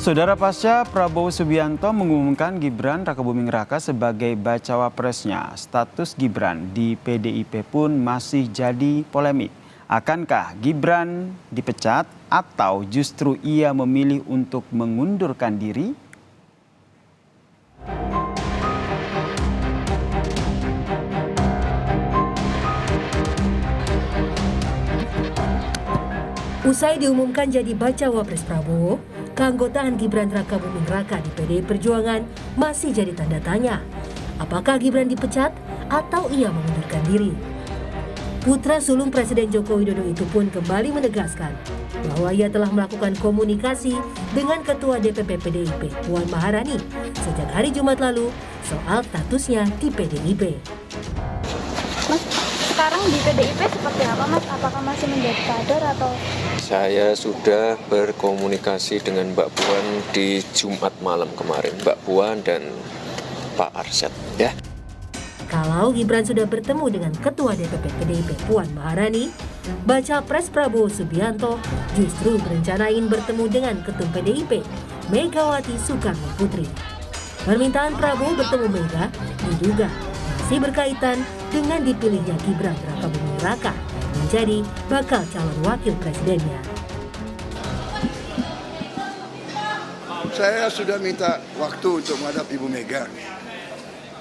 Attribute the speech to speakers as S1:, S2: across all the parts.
S1: Saudara, pasca Prabowo Subianto mengumumkan Gibran Rakabuming Raka sebagai bacawa presnya, status Gibran di PDIP pun masih jadi polemik. Akankah Gibran dipecat atau justru ia memilih untuk mengundurkan diri?
S2: Usai diumumkan jadi bacawa pres Prabowo, keanggotaan Gibran Rakabuming Raka di PDI Perjuangan masih jadi tanda tanya. Apakah Gibran dipecat atau ia mengundurkan diri? Putra sulung Presiden Joko Widodo itu pun kembali menegaskan bahwa ia telah melakukan komunikasi dengan Ketua DPP PDIP Puan Maharani sejak hari Jumat lalu soal statusnya di PDIP.
S3: Mas, sekarang di PDIP seperti apa, Mas? Apakah masih menjadi kader atau?
S4: Saya sudah berkomunikasi dengan Mbak Puan di Jumat malam kemarin, Mbak Puan dan Pak Arsyad, ya.
S2: Kalau Gibran sudah bertemu dengan Ketua DPP PDIP Puan Maharani, baca pres Prabowo Subianto justru berencanain bertemu dengan Ketum PDIP Megawati Soekarno Putri. Permintaan Prabowo bertemu Mega diduga masih berkaitan dengan dipilihnya Gibran Rakabuming Raka menjadi bakal calon wakil presidennya.
S5: Saya sudah minta waktu untuk menghadap Ibu Mega.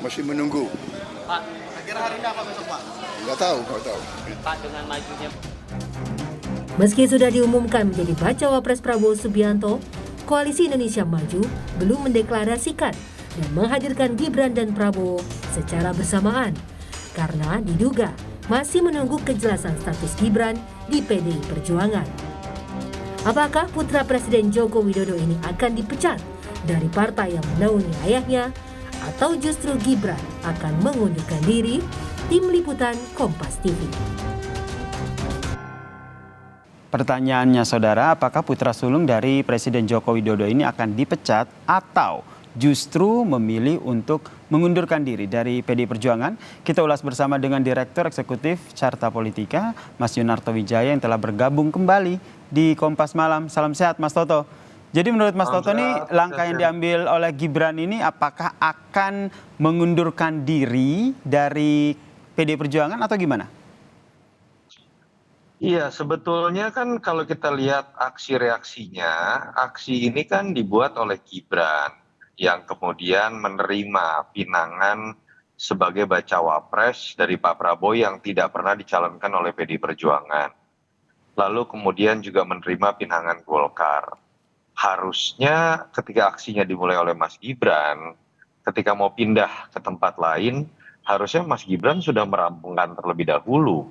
S5: Masih menunggu.
S6: Pak, kira hari ini apa besok, Pak?
S5: Nggak tahu.
S6: Pak, dengan majunya.
S2: Meski sudah diumumkan menjadi bacawa pres Prabowo Subianto, Koalisi Indonesia Maju belum mendeklarasikan dan menghadirkan Gibran dan Prabowo secara bersamaan karena diduga masih menunggu kejelasan status Gibran di PDI Perjuangan. Apakah putra Presiden Joko Widodo ini akan dipecat dari partai yang menaungi ayahnya atau justru Gibran akan mengundurkan diri? Tim Liputan Kompas TV.
S1: Pertanyaannya, saudara, apakah putra sulung dari Presiden Joko Widodo ini akan dipecat atau justru memilih untuk mengundurkan diri dari PDI Perjuangan? Kita ulas bersama dengan Direktur Eksekutif Carta Politika, Mas Yunarto Wijaya yang telah bergabung kembali di Kompas Malam. Salam sehat, Mas Toto. Jadi menurut Mas Toto nih, langkah yang diambil oleh Gibran ini apakah akan mengundurkan diri dari PDI Perjuangan atau gimana?
S7: Iya, sebetulnya kan kalau kita lihat aksi reaksinya, aksi ini kan dibuat oleh Gibran yang kemudian menerima pinangan sebagai bacawa pres dari Pak Prabowo yang tidak pernah dicalonkan oleh PDI Perjuangan. Lalu kemudian juga menerima pinangan Golkar. Harusnya ketika aksinya dimulai oleh Mas Gibran, ketika mau pindah ke tempat lain, harusnya Mas Gibran sudah merampungkan terlebih dahulu.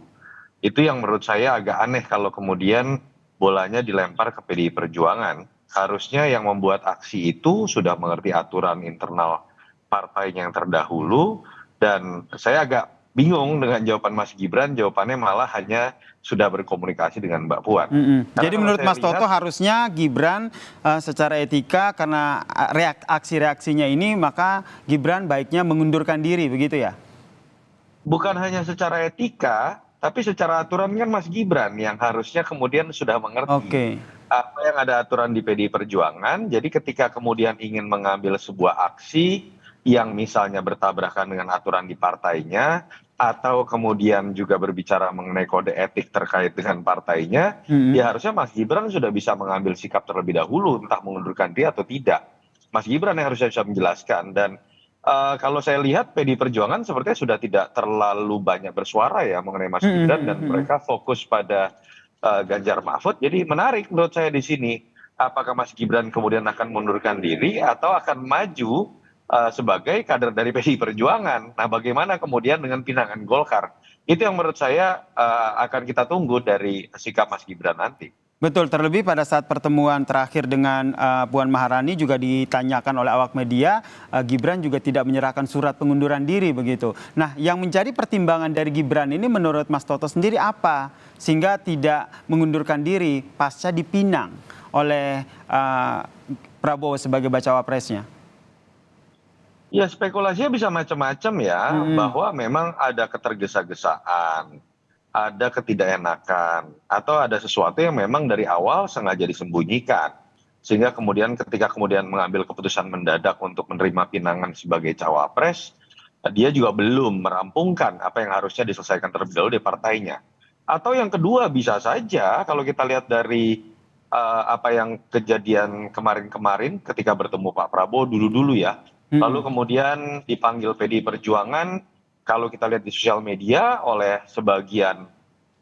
S7: Itu yang menurut saya agak aneh kalau kemudian bolanya dilempar ke PDI Perjuangan. Harusnya yang membuat aksi itu sudah mengerti aturan internal partainya yang terdahulu, dan saya agak bingung dengan jawaban Mas Gibran. Jawabannya malah hanya sudah berkomunikasi dengan Mbak Puan.
S1: Jadi menurut Mas Toto harusnya Gibran secara etika karena aksi-reaksinya ini, maka Gibran baiknya mengundurkan diri, begitu ya?
S7: Bukan hanya secara etika, tapi secara aturan kan Mas Gibran yang harusnya kemudian sudah mengerti apa yang ada aturan di PDI Perjuangan. Jadi ketika kemudian ingin mengambil sebuah aksi yang misalnya bertabrakan dengan aturan di partainya, atau kemudian juga berbicara mengenai kode etik terkait dengan partainya, ya harusnya Mas Gibran sudah bisa mengambil sikap terlebih dahulu, entah mengundurkan diri atau tidak. Mas Gibran yang harusnya bisa menjelaskan. Dan kalau saya lihat PDI Perjuangan sepertinya sudah tidak terlalu banyak bersuara ya mengenai Mas Gibran, dan mereka fokus pada Ganjar Mahfud. Jadi menarik menurut saya di sini, apakah Mas Gibran kemudian akan mengundurkan diri atau akan maju sebagai kader dari PDI Perjuangan. Nah, bagaimana kemudian dengan pinangan Golkar? Itu yang menurut saya akan kita tunggu dari sikap Mas Gibran nanti.
S1: Betul, terlebih pada saat pertemuan terakhir dengan Puan Maharani juga ditanyakan oleh awak media, Gibran juga tidak menyerahkan surat pengunduran diri begitu. Nah, yang menjadi pertimbangan dari Gibran ini menurut Mas Toto sendiri apa? Sehingga tidak mengundurkan diri pasca dipinang oleh Prabowo sebagai bacawa presnya.
S7: Ya, spekulasinya bisa macam-macam ya, bahwa memang ada ketergesa-gesaan, ada ketidakenakan, atau ada sesuatu yang memang dari awal sengaja disembunyikan. Sehingga kemudian ketika kemudian mengambil keputusan mendadak untuk menerima pinangan sebagai cawapres, dia juga belum merampungkan apa yang harusnya diselesaikan terlebih dahulu di partainya. Atau yang kedua bisa saja kalau kita lihat dari apa yang kejadian kemarin-kemarin ketika bertemu Pak Prabowo dulu-dulu ya, lalu kemudian dipanggil PDI Perjuangan, kalau kita lihat di sosial media oleh sebagian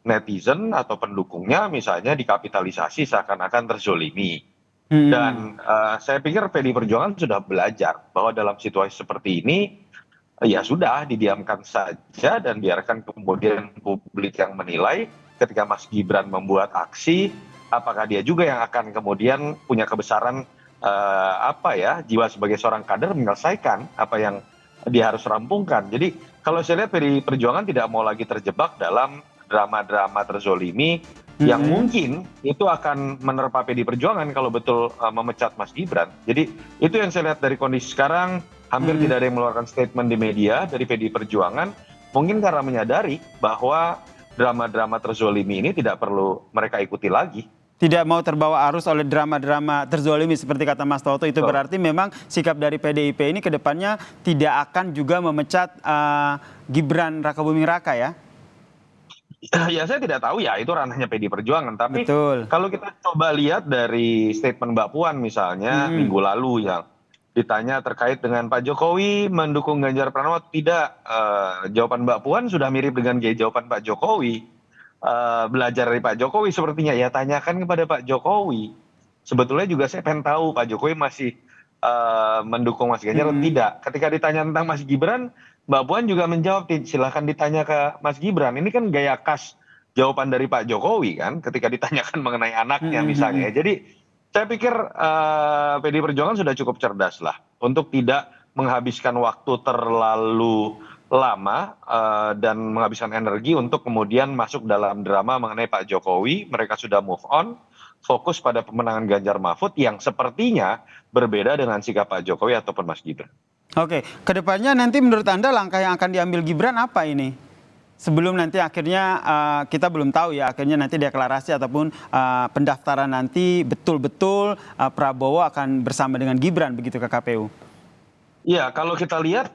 S7: netizen atau pendukungnya misalnya dikapitalisasi seakan-akan terzolimi. Dan saya pikir PDI Perjuangan sudah belajar bahwa dalam situasi seperti ini ya sudah didiamkan saja dan biarkan kemudian publik yang menilai ketika Mas Gibran membuat aksi, apakah dia juga yang akan kemudian punya kebesaran jiwa sebagai seorang kader menyelesaikan apa yang dia harus rampungkan. Jadi kalau saya lihat PDI Perjuangan tidak mau lagi terjebak dalam drama-drama terzolimi yang mungkin itu akan menerpa PDI Perjuangan kalau betul memecat Mas Gibran. Jadi itu yang saya lihat dari kondisi sekarang. Hampir tidak ada yang mengeluarkan statement di media dari PDI Perjuangan, mungkin karena menyadari bahwa drama-drama terzolimi ini tidak perlu mereka ikuti lagi.
S1: Tidak mau terbawa arus oleh drama-drama terzolimi seperti kata Mas Toto, itu berarti memang sikap dari PDIP ini ke depannya tidak akan juga memecat Gibran Rakabuming Raka ya?
S7: Ya saya tidak tahu ya, itu ranahnya PDI Perjuangan. Tapi
S1: betul.
S7: Kalau kita coba lihat dari statement Mbak Puan misalnya minggu lalu yang ditanya terkait dengan Pak Jokowi mendukung Ganjar Pranowo tidak, jawaban Mbak Puan sudah mirip dengan jawaban Pak Jokowi. Belajar dari Pak Jokowi sepertinya, ya tanyakan kepada Pak Jokowi. Sebetulnya juga saya pengen tahu Pak Jokowi masih mendukung Mas Ganjar atau tidak. Ketika ditanya tentang Mas Gibran, Mbak Puan juga menjawab, silahkan ditanya ke Mas Gibran. Ini kan gaya khas jawaban dari Pak Jokowi kan, ketika ditanyakan mengenai anaknya misalnya. Jadi saya pikir PDI Perjuangan sudah cukup cerdas lah untuk tidak menghabiskan waktu terlalu lama dan menghabiskan energi untuk kemudian masuk dalam drama mengenai Pak Jokowi. Mereka sudah move on, fokus pada pemenangan Ganjar Mahfud yang sepertinya berbeda dengan sikap Pak Jokowi ataupun Mas Gibran.
S1: Oke, kedepannya nanti menurut Anda langkah yang akan diambil Gibran apa ini? Sebelum nanti akhirnya kita belum tahu ya, akhirnya nanti deklarasi ataupun pendaftaran nanti betul-betul Prabowo akan bersama dengan Gibran begitu ke KPU.
S7: Ya, kalau kita lihat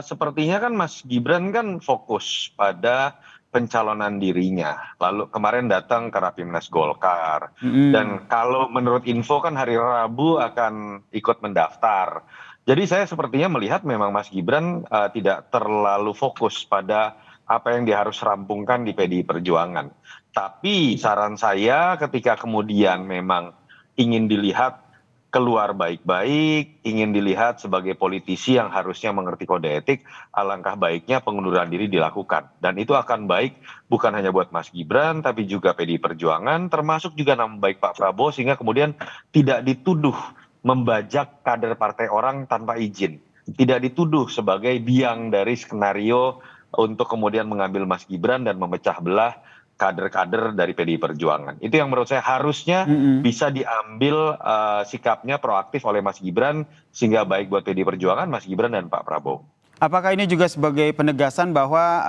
S7: sepertinya kan Mas Gibran kan fokus pada pencalonan dirinya. Lalu kemarin datang ke Rapimnas Golkar. Dan kalau menurut info kan hari Rabu akan ikut mendaftar. Jadi saya sepertinya melihat memang Mas Gibran tidak terlalu fokus pada apa yang dia harus rampungkan di PDI Perjuangan. Tapi saran saya ketika kemudian memang ingin dilihat keluar baik-baik, ingin dilihat sebagai politisi yang harusnya mengerti kode etik, alangkah baiknya pengunduran diri dilakukan. Dan itu akan baik bukan hanya buat Mas Gibran, tapi juga PDI Perjuangan, termasuk juga nama baik Pak Prabowo, sehingga kemudian tidak dituduh membajak kader partai orang tanpa izin. Tidak dituduh sebagai biang dari skenario untuk kemudian mengambil Mas Gibran dan memecah belah kader-kader dari PDI Perjuangan. Itu yang menurut saya harusnya bisa diambil sikapnya proaktif oleh Mas Gibran, sehingga baik buat PDI Perjuangan, Mas Gibran dan Pak Prabowo.
S1: Apakah ini juga sebagai penegasan bahwa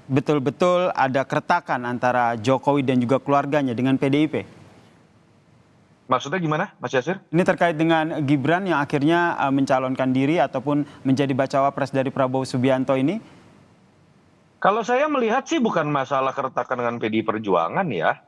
S1: betul-betul ada keretakan antara Jokowi dan juga keluarganya dengan PDIP?
S7: Maksudnya gimana, Mas Yasir?
S1: Ini terkait dengan Gibran yang akhirnya mencalonkan diri ataupun menjadi bacawa pres dari Prabowo Subianto ini?
S7: Kalau saya melihat sih bukan masalah keretakan dengan PDI Perjuangan ya.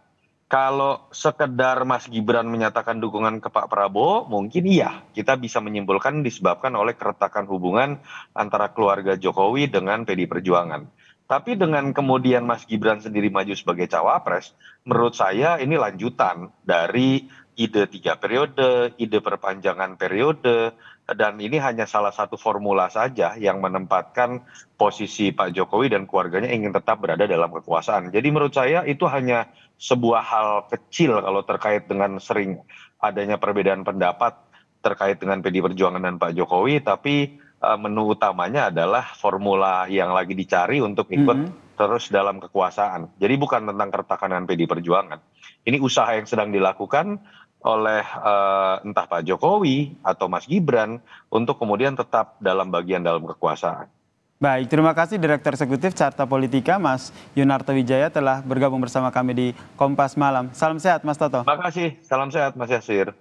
S7: Kalau sekedar Mas Gibran menyatakan dukungan ke Pak Prabowo, mungkin iya. Kita bisa menyimpulkan disebabkan oleh keretakan hubungan antara keluarga Jokowi dengan PDI Perjuangan. Tapi dengan kemudian Mas Gibran sendiri maju sebagai cawapres, menurut saya ini lanjutan dari ide 3 periode, ide perpanjangan periode, dan ini hanya salah satu formula saja yang menempatkan posisi Pak Jokowi dan keluarganya ingin tetap berada dalam kekuasaan. Jadi menurut saya itu hanya sebuah hal kecil kalau terkait dengan sering adanya perbedaan pendapat terkait dengan PDI Perjuangan dan Pak Jokowi, tapi menu utamanya adalah formula yang lagi dicari untuk ikut terus dalam kekuasaan. Jadi bukan tentang keretakan dengan PDI Perjuangan. Ini usaha yang sedang dilakukan oleh entah Pak Jokowi atau Mas Gibran untuk kemudian tetap dalam bagian dalam kekuasaan.
S1: Baik, terima kasih Direktur Eksekutif Carta Politika Mas Yunarto Wijaya telah bergabung bersama kami di Kompas Malam. Salam sehat Mas Toto.
S7: Terima kasih, salam sehat Mas Yasir.